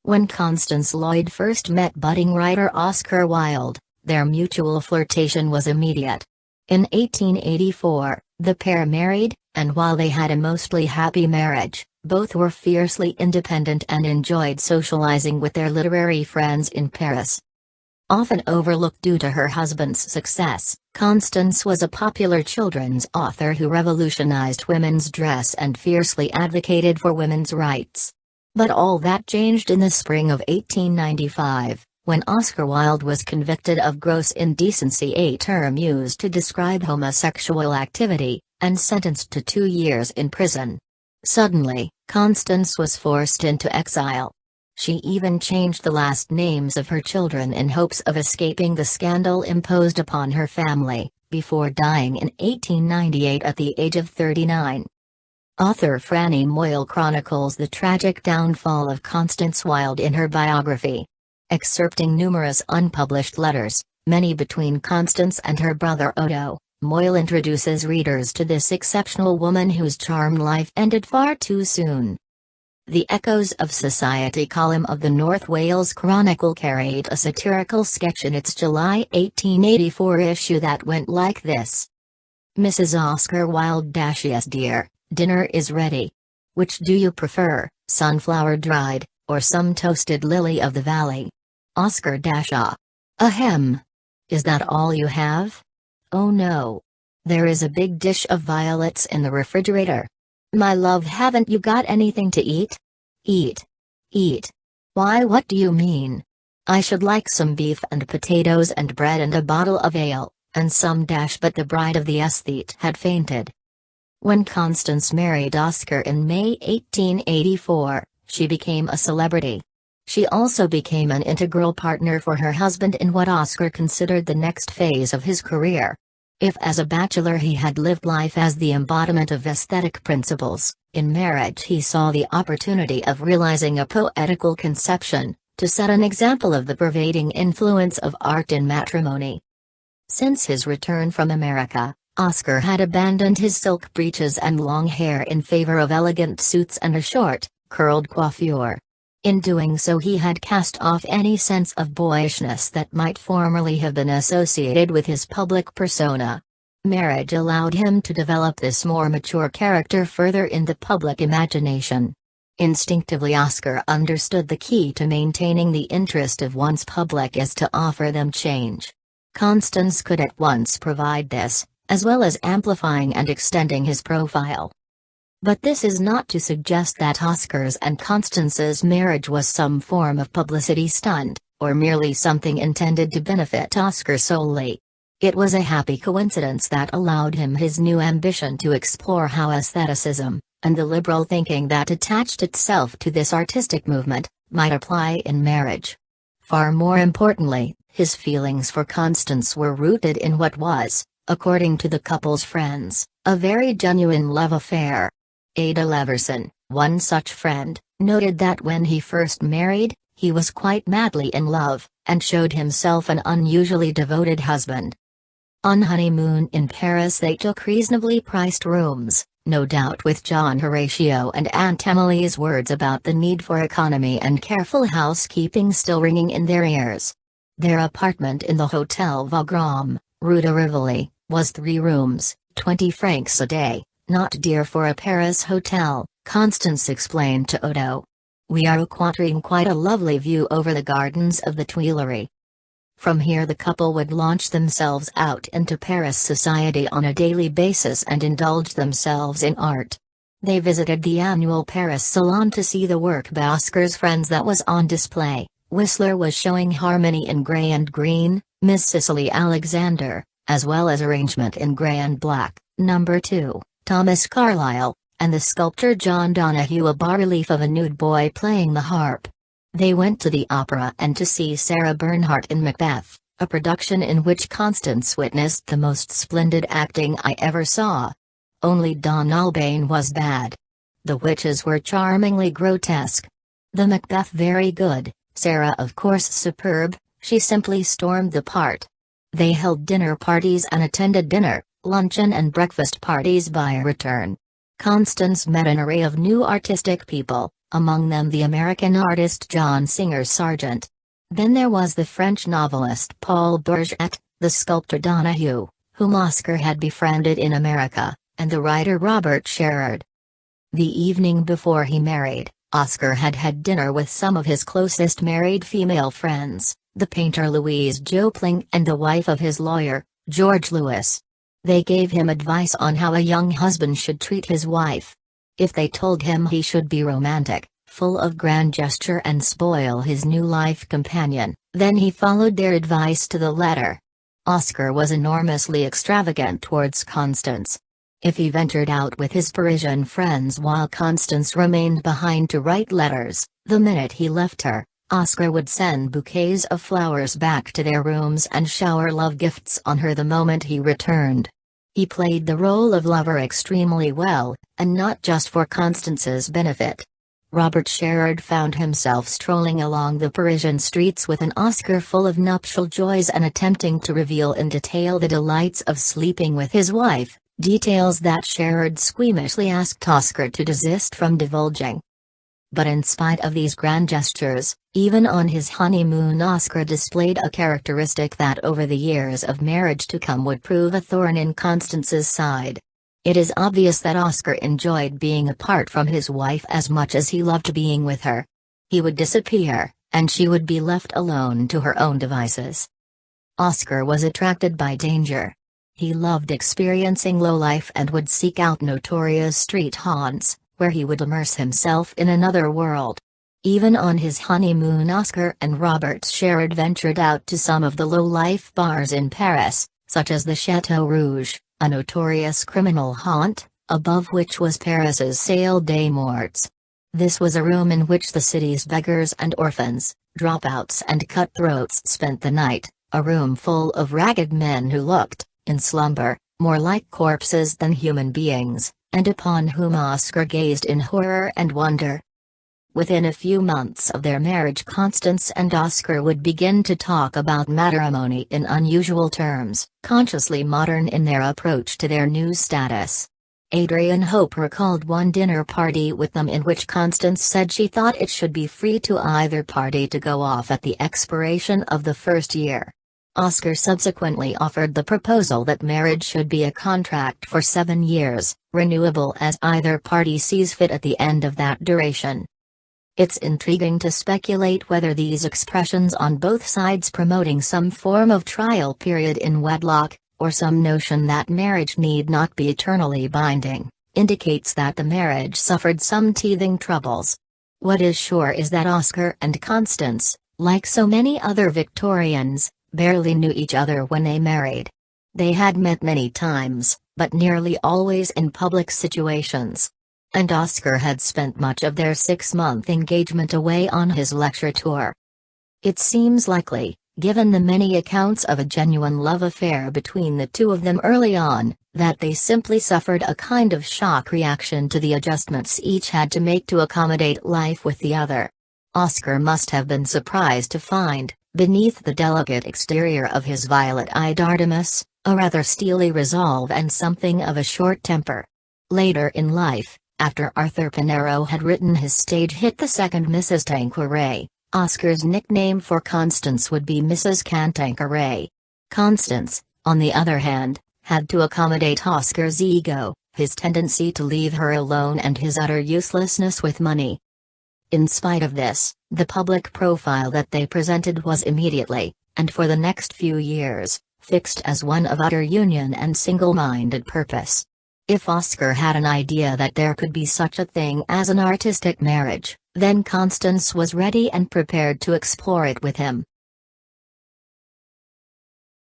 When Constance Lloyd first met budding writer Oscar Wilde, their mutual flirtation was immediate. In 1884, the pair married, and while they had a mostly happy marriage, both were fiercely independent and enjoyed socializing with their literary friends in Paris. Often overlooked due to her husband's success, Constance was a popular children's author who revolutionized women's dress and fiercely advocated for women's rights. But all that changed in the spring of 1895, when Oscar Wilde was convicted of gross indecency, a term used to describe homosexual activity, and sentenced to 2 years in prison. Suddenly, Constance was forced into exile. She even changed the last names of her children in hopes of escaping the scandal imposed upon her family, before dying in 1898 at the age of 39. Author Franny Moyle chronicles the tragic downfall of Constance Wilde in her biography. Excerpting numerous unpublished letters, many between Constance and her brother Odo, Moyle introduces readers to this exceptional woman whose charmed life ended far too soon. The Echoes of Society column of the North Wales Chronicle carried a satirical sketch in its July 1884 issue that went like this. Mrs. Oscar Wilde - Yes dear, dinner is ready. Which do you prefer, sunflower dried, or some toasted lily of the valley? Oscar - Ahem. Is that all you have? Oh no. There is a big dish of violets in the refrigerator. My love, haven't you got anything to eat? Eat. Eat. Why, what do you mean? I should like some beef and potatoes and bread and a bottle of ale, and some - but the bride of the aesthete had fainted. When Constance married Oscar in May 1884, she became a celebrity. She also became an integral partner for her husband in what Oscar considered the next phase of his career. If as a bachelor he had lived life as the embodiment of aesthetic principles, in marriage he saw the opportunity of realizing a poetical conception, to set an example of the pervading influence of art in matrimony. Since his return from America, Oscar had abandoned his silk breeches and long hair in favor of elegant suits and a short, curled coiffure. In doing so he had cast off any sense of boyishness that might formerly have been associated with his public persona. Marriage allowed him to develop this more mature character further in the public imagination. Instinctively Oscar understood the key to maintaining the interest of one's public is to offer them change. Constance could at once provide this, as well as amplifying and extending his profile. But this is not to suggest that Oscar's and Constance's marriage was some form of publicity stunt, or merely something intended to benefit Oscar solely. It was a happy coincidence that allowed him his new ambition to explore how aestheticism, and the liberal thinking that attached itself to this artistic movement, might apply in marriage. Far more importantly, his feelings for Constance were rooted in what was, according to the couple's friends, a very genuine love affair. Ada Leverson, one such friend, noted that when he first married, he was quite madly in love, and showed himself an unusually devoted husband. On honeymoon in Paris they took reasonably priced rooms, no doubt with John Horatio and Aunt Emily's words about the need for economy and careful housekeeping still ringing in their ears. Their apartment in the Hotel Wagram, Rue de Rivoli, was 3 rooms, 20 francs a day. Not dear for a Paris hotel, Constance explained to Odo. We are acquiring quite a lovely view over the gardens of the Tuileries. From here the couple would launch themselves out into Paris society on a daily basis and indulge themselves in art. They visited the annual Paris Salon to see the work by Oscar's friends that was on display. Whistler was showing Harmony in grey and green, Miss Cicely Alexander, as well as arrangement in grey and black, No. 2. Thomas Carlyle, and the sculptor John Donahue a bas-relief of a nude boy playing the harp. They went to the opera and to see Sarah Bernhardt in Macbeth, a production in which Constance witnessed the most splendid acting I ever saw. Only Donalbain was bad. The witches were charmingly grotesque. The Macbeth very good, Sarah of course superb, she simply stormed the part. They held dinner parties and attended dinner, luncheon and breakfast parties by return. Constance met an array of new artistic people, among them the American artist John Singer Sargent. Then there was the French novelist Paul Bourget, the sculptor Donahue, whom Oscar had befriended in America, and the writer Robert Sherard. The evening before he married, Oscar had had dinner with some of his closest married female friends, the painter Louise Jopling and the wife of his lawyer, George Lewis. They gave him advice on how a young husband should treat his wife. If they told him he should be romantic, full of grand gesture and spoil his new life companion, then he followed their advice to the letter. Oscar was enormously extravagant towards Constance. If he ventured out with his Parisian friends while Constance remained behind to write letters, the minute he left her, Oscar would send bouquets of flowers back to their rooms and shower love gifts on her the moment he returned. He played the role of lover extremely well, and not just for Constance's benefit. Robert Sherard found himself strolling along the Parisian streets with an Oscar full of nuptial joys and attempting to reveal in detail the delights of sleeping with his wife, details that Sherard squeamishly asked Oscar to desist from divulging. But in spite of these grand gestures, even on his honeymoon Oscar displayed a characteristic that over the years of marriage to come would prove a thorn in Constance's side. It is obvious that Oscar enjoyed being apart from his wife as much as he loved being with her. He would disappear, and she would be left alone to her own devices. Oscar was attracted by danger. He loved experiencing low life and would seek out notorious street haunts, where he would immerse himself in another world. Even on his honeymoon Oscar and Robert Sherard ventured out to some of the low-life bars in Paris, such as the Chateau Rouge, a notorious criminal haunt, above which was Paris's Salle des Morts. This was a room in which the city's beggars and orphans, dropouts and cutthroats spent the night, a room full of ragged men who looked, in slumber, more like corpses than human beings, and upon whom Oscar gazed in horror and wonder. Within a few months of their marriage Constance and Oscar would begin to talk about matrimony in unusual terms, consciously modern in their approach to their new status. Adrienne Hope recalled one dinner party with them in which Constance said she thought it should be free to either party to go off at the expiration of the first year. Oscar subsequently offered the proposal that marriage should be a contract for 7 years, renewable as either party sees fit at the end of that duration. It's intriguing to speculate whether these expressions on both sides promoting some form of trial period in wedlock, or some notion that marriage need not be eternally binding, indicates that the marriage suffered some teething troubles. What is sure is that Oscar and Constance, like so many other Victorians, barely knew each other when they married. They had met many times, but nearly always in public situations. And Oscar had spent much of their 6-month engagement away on his lecture tour. It seems likely, given the many accounts of a genuine love affair between the two of them early on, that they simply suffered a kind of shock reaction to the adjustments each had to make to accommodate life with the other. Oscar must have been surprised to find, beneath the delicate exterior of his violet-eyed Artemis, a rather steely resolve and something of a short temper. Later in life, after Arthur Pinero had written his stage hit The Second Mrs. Tanqueray, Oscar's nickname for Constance would be Mrs. Cantankerous. Constance, on the other hand, had to accommodate Oscar's ego, his tendency to leave her alone and his utter uselessness with money. In spite of this, the public profile that they presented was immediately, and for the next few years, fixed as one of utter union and single-minded purpose. If Oscar had an idea that there could be such a thing as an artistic marriage, then Constance was ready and prepared to explore it with him.